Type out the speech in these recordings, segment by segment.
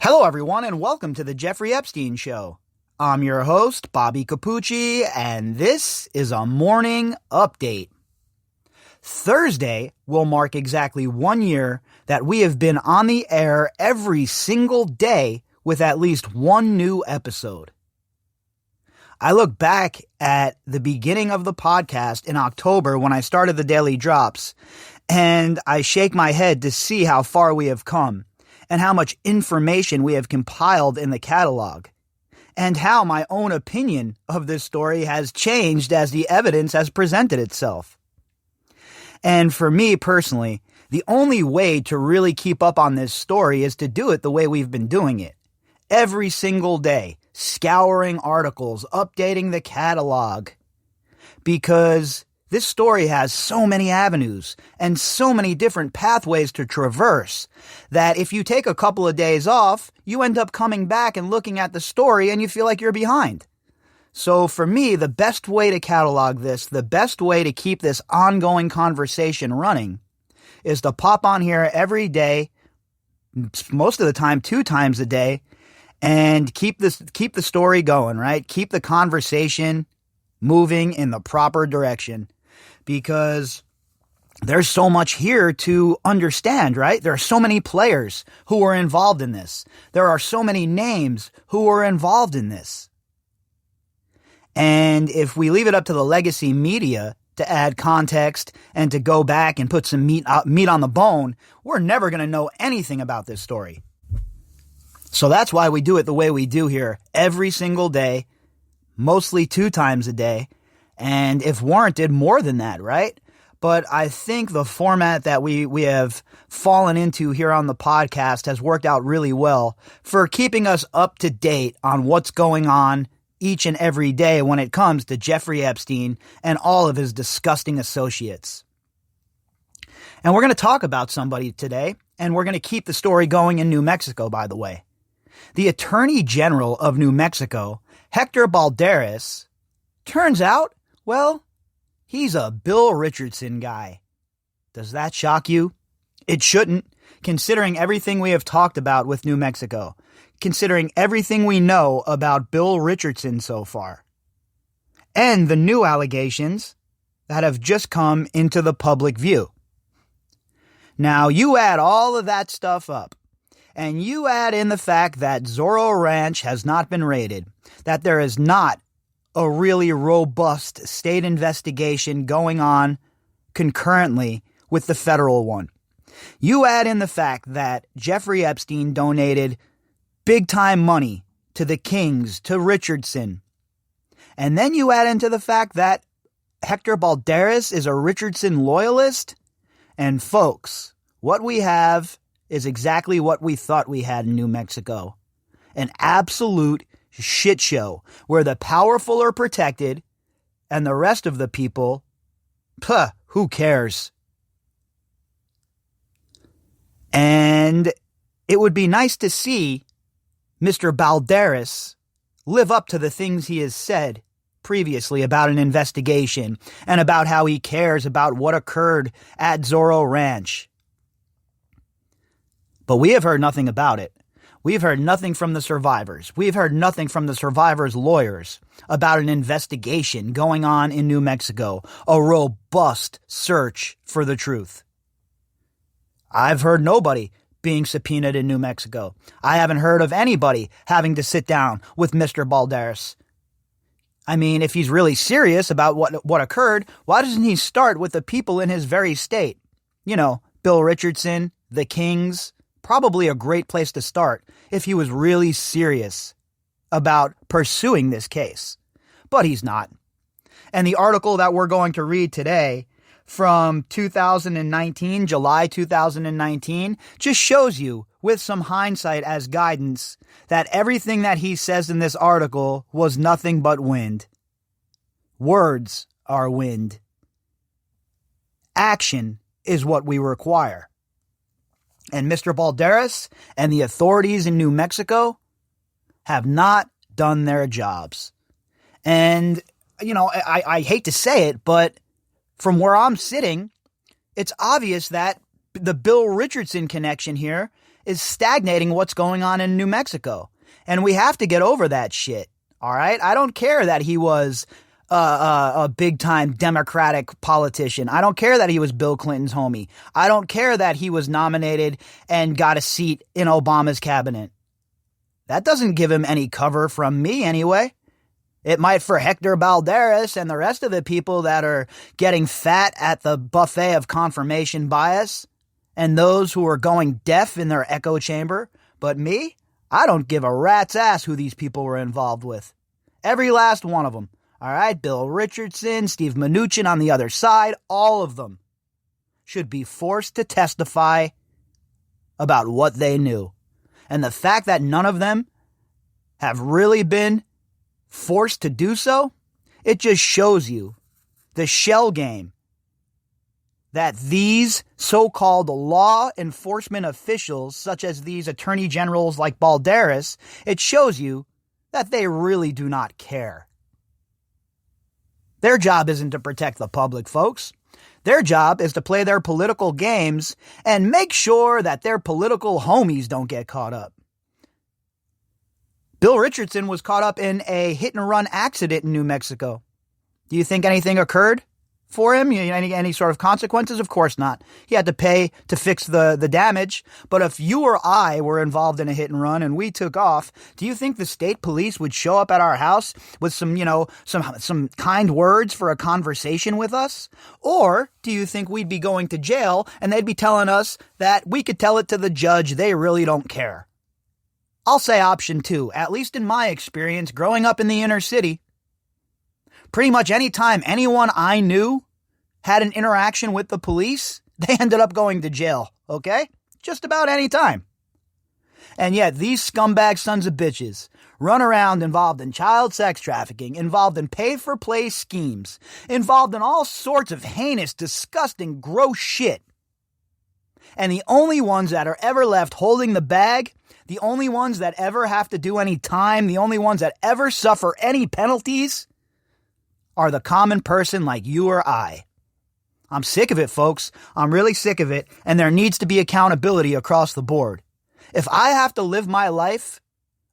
Hello, everyone, and welcome to the Jeffrey Epstein Show. I'm your host, Bobbycapucci, and this is a morning update. Thursday will mark exactly 1 year that we have been on the air every single day with at least one new episode. I look back at the beginning of the podcast in October when I started the Daily Drops, and I shake my head to see how far we have come and how much information we have compiled in the catalog, and how my own opinion of this story has changed as the evidence has presented itself. And for me personally, the only way to really keep up on this story is to do it the way we've been doing it. Every single day, scouring articles, updating the catalog, because this story has so many avenues and so many different pathways to traverse that if you take a couple of days off, you end up coming back and looking at the story and you feel like you're behind. So for me, the best way to catalog this, the best way to keep this ongoing conversation running is to pop on here every day, most of the time 2 times a day, and keep the story going, right? Keep the conversation moving in the proper direction. Because there's so much here to understand, right? There are so many players who are involved in this. There are so many names who are involved in this. And if we leave it up to the legacy media to add context and to go back and put some meat on the bone, we're never going to know anything about this story. So that's why we do it the way we do here every single day, mostly 2 times a day. And if warranted, more than that, right? But I think the format that we have fallen into here on the podcast has worked out really well for keeping us up to date on what's going on each and every day when it comes to Jeffrey Epstein and all of his disgusting associates. And we're going to talk about somebody today, and we're going to keep the story going in New Mexico, by the way. The Attorney General of New Mexico, Hector Balderas, turns out, well, he's a Bill Richardson guy. Does that shock you? It shouldn't, considering everything we have talked about with New Mexico, considering everything we know about Bill Richardson so far, and the new allegations that have just come into the public view. Now, you add all of that stuff up, and you add in the fact that Zorro Ranch has not been raided, that there is not a really robust state investigation going on concurrently with the federal one. You add in the fact that Jeffrey Epstein donated big-time money to the Kings, to Richardson. And then you add into the fact that Hector Balderas is a Richardson loyalist. And folks, what we have is exactly what we thought we had in New Mexico. An absolute shit show where the powerful are protected and the rest of the people, who cares? And it would be nice to see Mr. Balderas live up to the things he has said previously about an investigation and about how he cares about what occurred at Zorro Ranch. But we have heard nothing about it. We've heard nothing from the survivors. We've heard nothing from the survivors' lawyers about an investigation going on in New Mexico, a robust search for the truth. I've heard nobody being subpoenaed in New Mexico. I haven't heard of anybody having to sit down with Mr. Balderas. I mean, if he's really serious about what occurred, why doesn't he start with the people in his very state? You know, Bill Richardson, the Kings. Probably a great place to start if he was really serious about pursuing this case. But he's not. And the article that we're going to read today from 2019, July 2019, just shows you, with some hindsight as guidance, that everything that he says in this article was nothing but wind. Words are wind. Action is what we require. And Mr. Balderas and the authorities in New Mexico have not done their jobs. And, you know, I hate to say it, but from where I'm sitting, it's obvious that the Bill Richardson connection here is stagnating what's going on in New Mexico. And we have to get over that shit. All right? I don't care that he was a big-time Democratic politician. I don't care that he was Bill Clinton's homie. I don't care that he was nominated and got a seat in Obama's cabinet. That doesn't give him any cover from me anyway. It might for Hector Balderas and the rest of the people that are getting fat at the buffet of confirmation bias and those who are going deaf in their echo chamber. But me, I don't give a rat's ass who these people were involved with. Every last one of them. All right, Bill Richardson, Steve Mnuchin on the other side, all of them should be forced to testify about what they knew. And the fact that none of them have really been forced to do so, it just shows you the shell game that these so-called law enforcement officials, such as these attorney generals like Balderas, it shows you that they really do not care. Their job isn't to protect the public, folks. Their job is to play their political games and make sure that their political homies don't get caught up. Bill Richardson was caught up in a hit-and-run accident in New Mexico. Do you think anything occurred for him? Any sort of consequences? Of course not. He had to pay to fix the damage. But if you or I were involved in a hit and run and we took off, do you think the state police would show up at our house with some kind words for a conversation with us? Or do you think we'd be going to jail and they'd be telling us that we could tell it to the judge they really don't care? I'll say option 2, at least in my experience growing up in the inner city. Pretty much any time anyone I knew had an interaction with the police, they ended up going to jail, okay? Just about any time. And yet these scumbag sons of bitches run around involved in child sex trafficking, involved in pay-for-play schemes, involved in all sorts of heinous, disgusting, gross shit. And the only ones that are ever left holding the bag, the only ones that ever have to do any time, the only ones that ever suffer any penalties are the common person like you or I. I'm sick of it, folks. I'm really sick of it, and there needs to be accountability across the board. If I have to live my life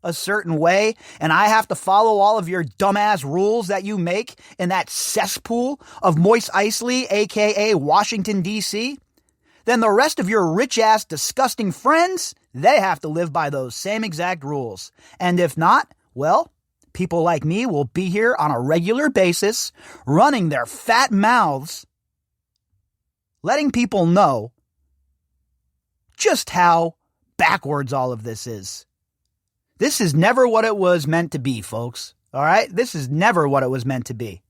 a certain way, and I have to follow all of your dumbass rules that you make in that cesspool of Moise Eisley, a.k.a. Washington, D.C., then the rest of your rich-ass, disgusting friends, they have to live by those same exact rules. And if not, well, people like me will be here on a regular basis, running their fat mouths, letting people know just how backwards all of this is. This is never what it was meant to be, folks. All right? This is never what it was meant to be.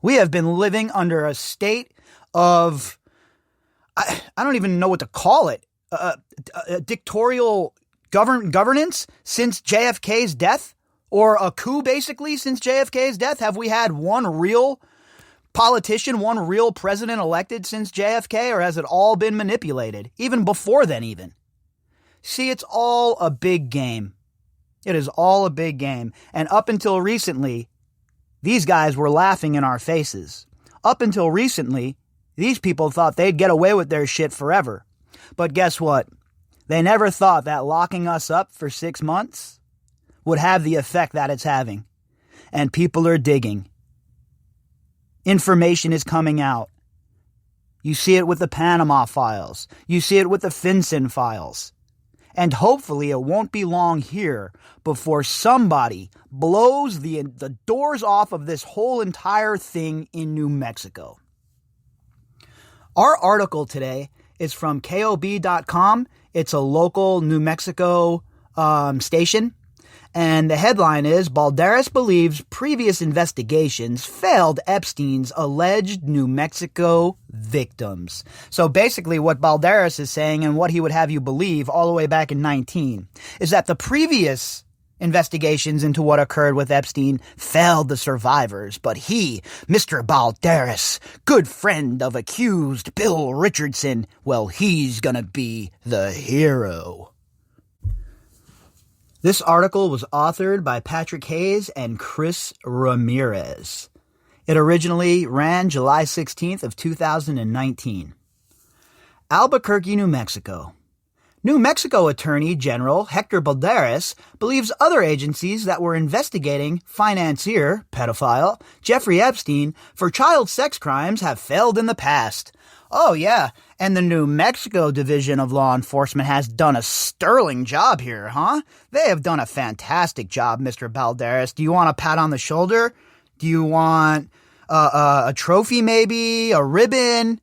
We have been living under a state of, I don't even know what to call it, dictatorial governance since JFK's death, or a coup basically since JFK's death. Have we had one real politician, one real president elected since JFK, or has it all been manipulated? Even before then, even. See, it's all a big game. It is all a big game. And up until recently, these guys were laughing in our faces. Up until recently, these people thought they'd get away with their shit forever. But guess what? They never thought that locking us up for 6 months would have the effect that it's having. And people are digging. Information is coming out. You see it with the Panama files. You see it with the FinCEN files. And hopefully it won't be long here before somebody blows the doors off of this whole entire thing in New Mexico. Our article today is from KOB.com. It's a local New Mexico station. And the headline is, Balderas believes previous investigations failed Epstein's alleged New Mexico victims. So basically what Balderas is saying, and what he would have you believe all the way back in 19, is that the previous investigations into what occurred with Epstein failed the survivors. But he, Mr. Balderas, good friend of accused Bill Richardson, well, he's gonna be the hero. This article was authored by Patrick Hayes and Chris Ramirez. It originally ran July 16th of 2019. Albuquerque, New Mexico. New Mexico Attorney General Hector Balderas believes other agencies that were investigating financier, pedophile, Jeffrey Epstein for child sex crimes have failed in the past. Oh yeah, and the New Mexico Division of Law Enforcement has done a sterling job here, huh? They have done a fantastic job, Mr. Balderas. Do you want a pat on the shoulder? Do you want a trophy maybe? A ribbon?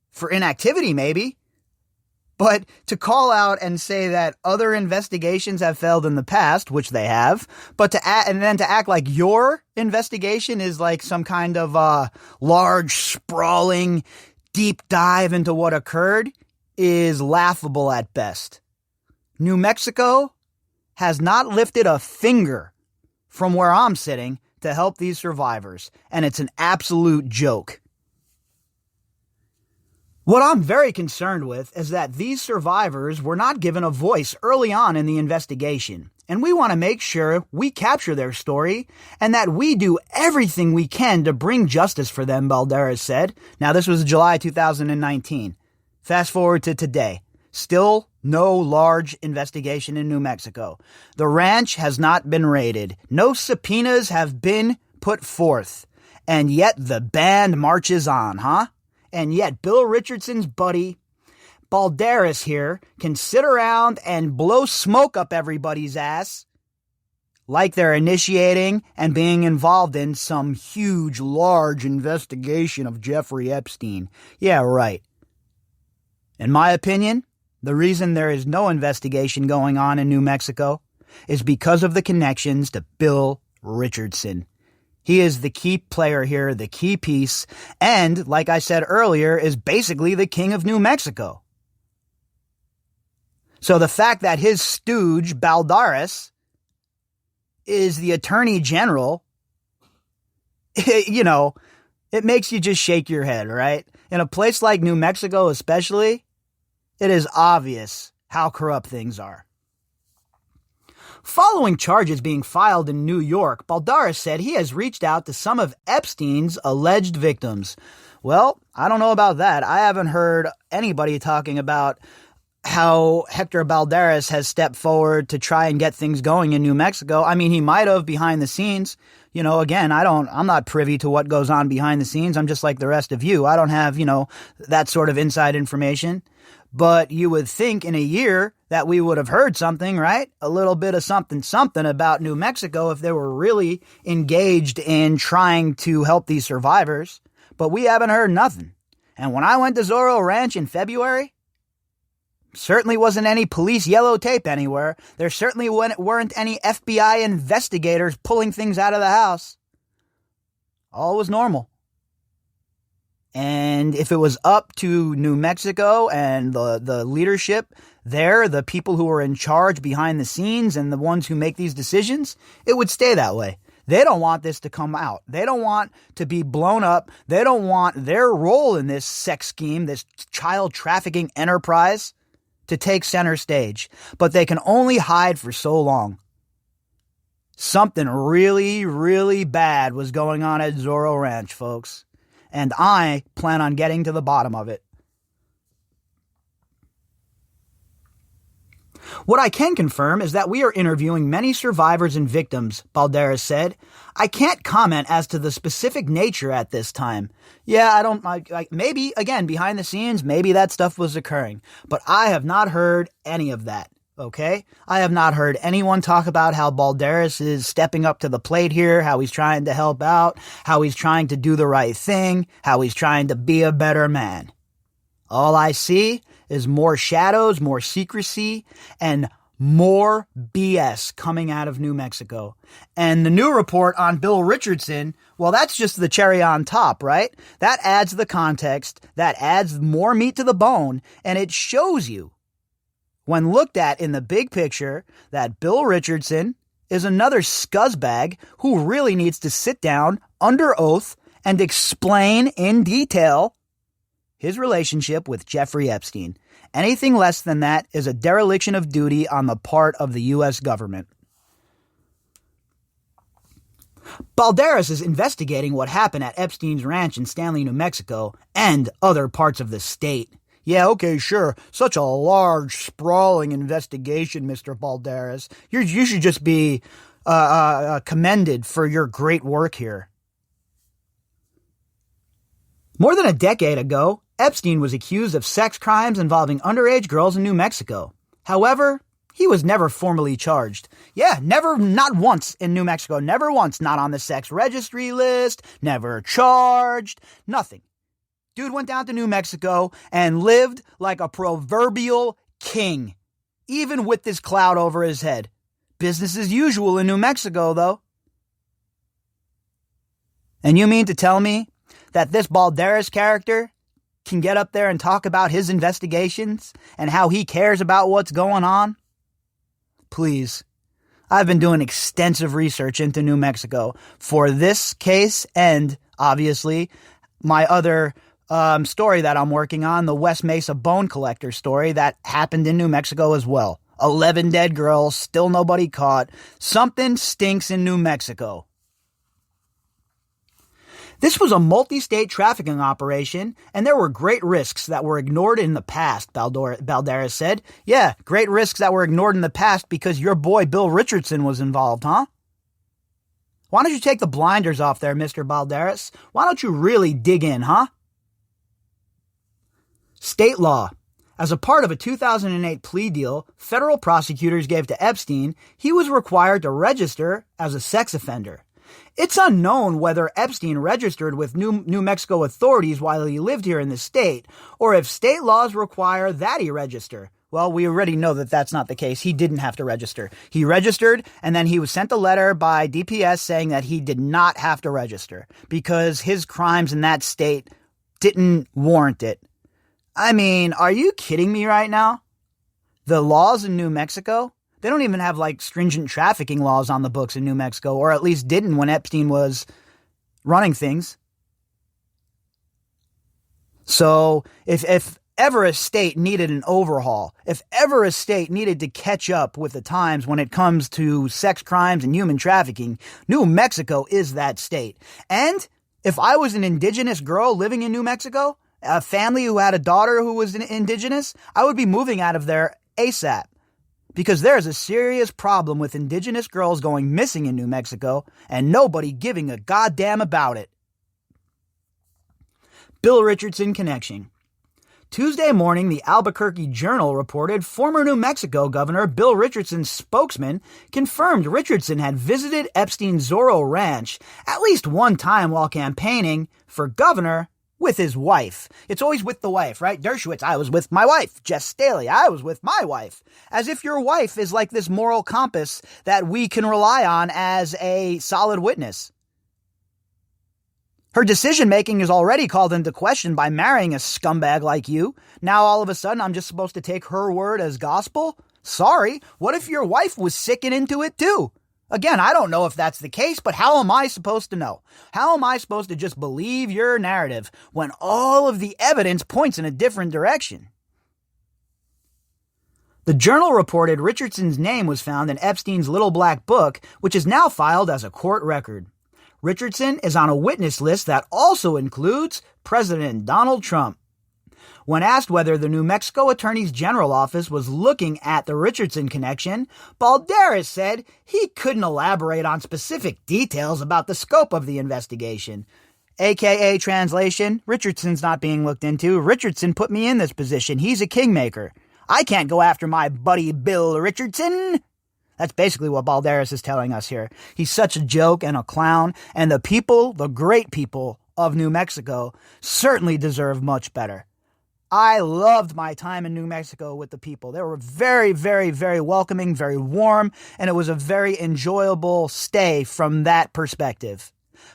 For inactivity maybe? But to call out and say that other investigations have failed in the past, which they have, but and then to act like your investigation is like some kind of large, sprawling, deep dive into what occurred is laughable at best. New Mexico has not lifted a finger from where I'm sitting to help these survivors, and it's an absolute joke. What I'm very concerned with is that these survivors were not given a voice early on in the investigation, and we want to make sure we capture their story and that we do everything we can to bring justice for them, Balderas said. Now, this was July 2019. Fast forward to today. Still no large investigation in New Mexico. The ranch has not been raided. No subpoenas have been put forth. And yet the band marches on, huh? And yet Bill Richardson's buddy, Balderas here, can sit around and blow smoke up everybody's ass like they're initiating and being involved in some huge, large investigation of Jeffrey Epstein. Yeah, right. In my opinion, the reason there is no investigation going on in New Mexico is because of the connections to Bill Richardson. He is the key player here, the key piece, and, like I said earlier, is basically the king of New Mexico. So the fact that his stooge, Balderas, is the attorney general, it makes you just shake your head, right? In a place like New Mexico especially, it is obvious how corrupt things are. Following charges being filed in New York, Balderas said he has reached out to some of Epstein's alleged victims. Well, I don't know about that. I haven't heard anybody talking about how Hector Balderas has stepped forward to try and get things going in New Mexico. I mean, he might have behind the scenes. Again, I'm not privy to what goes on behind the scenes. I'm just like the rest of you. I don't have, that sort of inside information. But you would think in a year that we would have heard something, right? A little bit of something about New Mexico if they were really engaged in trying to help these survivors. But we haven't heard nothing. And when I went to Zorro Ranch in February, certainly wasn't any police yellow tape anywhere. There certainly weren't any FBI investigators pulling things out of the house. All was normal. And if it was up to New Mexico and the leadership there, the people who are in charge behind the scenes and the ones who make these decisions, it would stay that way. They don't want this to come out. They don't want to be blown up. They don't want their role in this sex scheme, this child trafficking enterprise, to take center stage. But they can only hide for so long. Something really, really bad was going on at Zorro Ranch, folks. And I plan on getting to the bottom of it. What I can confirm is that we are interviewing many survivors and victims, Balderas said. I can't comment as to the specific nature at this time. Yeah, maybe, again, behind the scenes, maybe that stuff was occurring. But I have not heard any of that. Okay? I have not heard anyone talk about how Balderas is stepping up to the plate here, how he's trying to help out, how he's trying to do the right thing, how he's trying to be a better man. All I see is more shadows, more secrecy, and more BS coming out of New Mexico. And the new report on Bill Richardson, well, that's just the cherry on top, right? That adds the context, that adds more meat to the bone, and it shows you, when looked at in the big picture, that Bill Richardson is another scuzzbag who really needs to sit down under oath and explain in detail his relationship with Jeffrey Epstein. Anything less than that is a dereliction of duty on the part of the U.S. government. Balderas is investigating what happened at Epstein's ranch in Stanley, New Mexico, and other parts of the state. Yeah, okay, sure. Such a large, sprawling investigation, Mr. Balderas. You should just be commended for your great work here. More than a decade ago, Epstein was accused of sex crimes involving underage girls in New Mexico. However, he was never formally charged. Yeah, never, not once in New Mexico, never once, not on the sex registry list, never charged, nothing. Dude went down to New Mexico and lived like a proverbial king, even with this cloud over his head. Business as usual in New Mexico, though. And you mean to tell me that this Balderas character can get up there and talk about his investigations and how he cares about what's going on? Please. I've been doing extensive research into New Mexico for this case and, obviously, my other story that I'm working on, the West Mesa bone collector story that happened in New Mexico as well. 11 dead girls, still nobody caught. Something stinks in New Mexico. This was a multi-state trafficking operation, and there were great risks that were ignored in the past, Balderas said. Yeah, great risks that were ignored in the past because your boy Bill Richardson was involved, huh? Why don't you take the blinders off there, Mr. Balderas? Why don't you really dig in, huh? State law. As a part of a 2008 plea deal federal prosecutors gave to Epstein, he was required to register as a sex offender. It's unknown whether Epstein registered with New Mexico authorities while he lived here in the state, or if state laws require that he register. Well, we already know that that's not the case. He didn't have to register. He registered, and then he was sent a letter by DPS saying that he did not have to register because his crimes in that state didn't warrant it. I mean, are you kidding me right now? The laws in New Mexico, they don't even have like stringent trafficking laws on the books in New Mexico, or at least didn't when Epstein was running things. So if ever a state needed an overhaul, if ever a state needed to catch up with the times when it comes to sex crimes and human trafficking, New Mexico is that state. And if I was an indigenous girl living in New Mexico, a family who had a daughter who was indigenous, I would be moving out of there ASAP. Because there's a serious problem with indigenous girls going missing in New Mexico and nobody giving a goddamn about it. Bill Richardson connection. Tuesday morning, the Albuquerque Journal reported former New Mexico Governor Bill Richardson's spokesman confirmed Richardson had visited Epstein's Zorro Ranch at least one time while campaigning for governor with his wife. It's always with the wife, right? Dershowitz, I was with my wife. Jess Staley, I was with my wife. As if your wife is like this moral compass that we can rely on as a solid witness. Her decision-making is already called into question by marrying a scumbag like you. Now all of a sudden I'm just supposed to take her word as gospel? Sorry, what if your wife was sick and into it too? Again, I don't know if that's the case, but how am I supposed to know? How am I supposed to just believe your narrative when all of the evidence points in a different direction? The Journal reported Richardson's name was found in Epstein's Little Black Book, which is now filed as a court record. Richardson is on a witness list that also includes President Donald Trump. When asked whether the New Mexico Attorney General's office was looking at the Richardson connection, Balderas said he couldn't elaborate on specific details about the scope of the investigation. AKA translation, Richardson's not being looked into. Richardson put me in this position. He's a kingmaker. I can't go after my buddy Bill Richardson. That's basically what Balderas is telling us here. He's such a joke and a clown, and the people, the great people of New Mexico, certainly deserve much better. I loved my time in New Mexico with the people. They were very, very, very welcoming, very warm, and it was a very enjoyable stay from that perspective.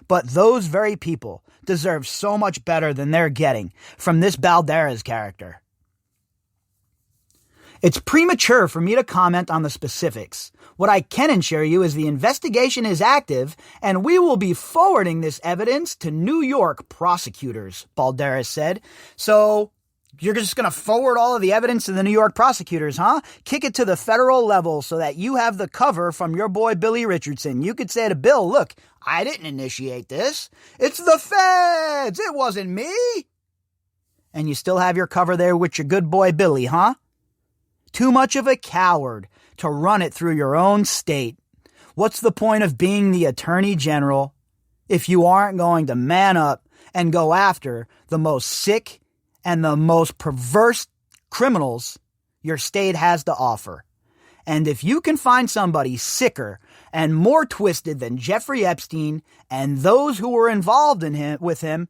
But those very people deserve so much better than they're getting from this Balderas character. It's premature for me to comment on the specifics. What I can assure you is the investigation is active, and we will be forwarding this evidence to New York prosecutors, Balderas said. So you're just going to forward all of the evidence to the New York prosecutors, huh? Kick it to the federal level so that you have the cover from your boy Billy Richardson. You could say to Bill, look, I didn't initiate this. It's the feds. It wasn't me. And you still have your cover there with your good boy Billy, huh? Too much of a coward to run it through your own state. What's the point of being the attorney general if you aren't going to man up and go after the most sick and the most perverse criminals your state has to offer? And if you can find somebody sicker and more twisted than Jeffrey Epstein and those who were involved with him,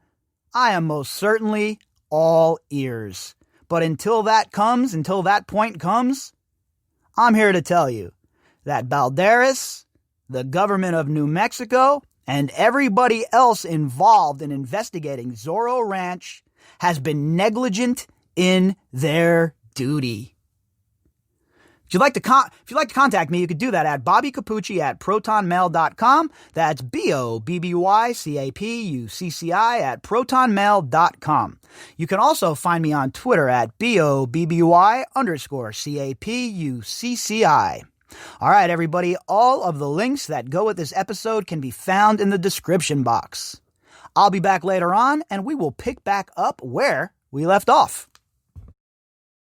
I am most certainly all ears. But until that point comes, I'm here to tell you that Balderas, the government of New Mexico, and everybody else involved in investigating Zorro Ranch has been negligent in their duty. If you'd like to contact me, you could do that at Bobbycapucci at protonmail.com. That's BOBBYCAPUCCI at protonmail.com. You can also find me on Twitter at BOBBY_CAPUCCI. All right, everybody, all of the links that go with this episode can be found in the description box. I'll be back later on, and we will pick back up where we left off.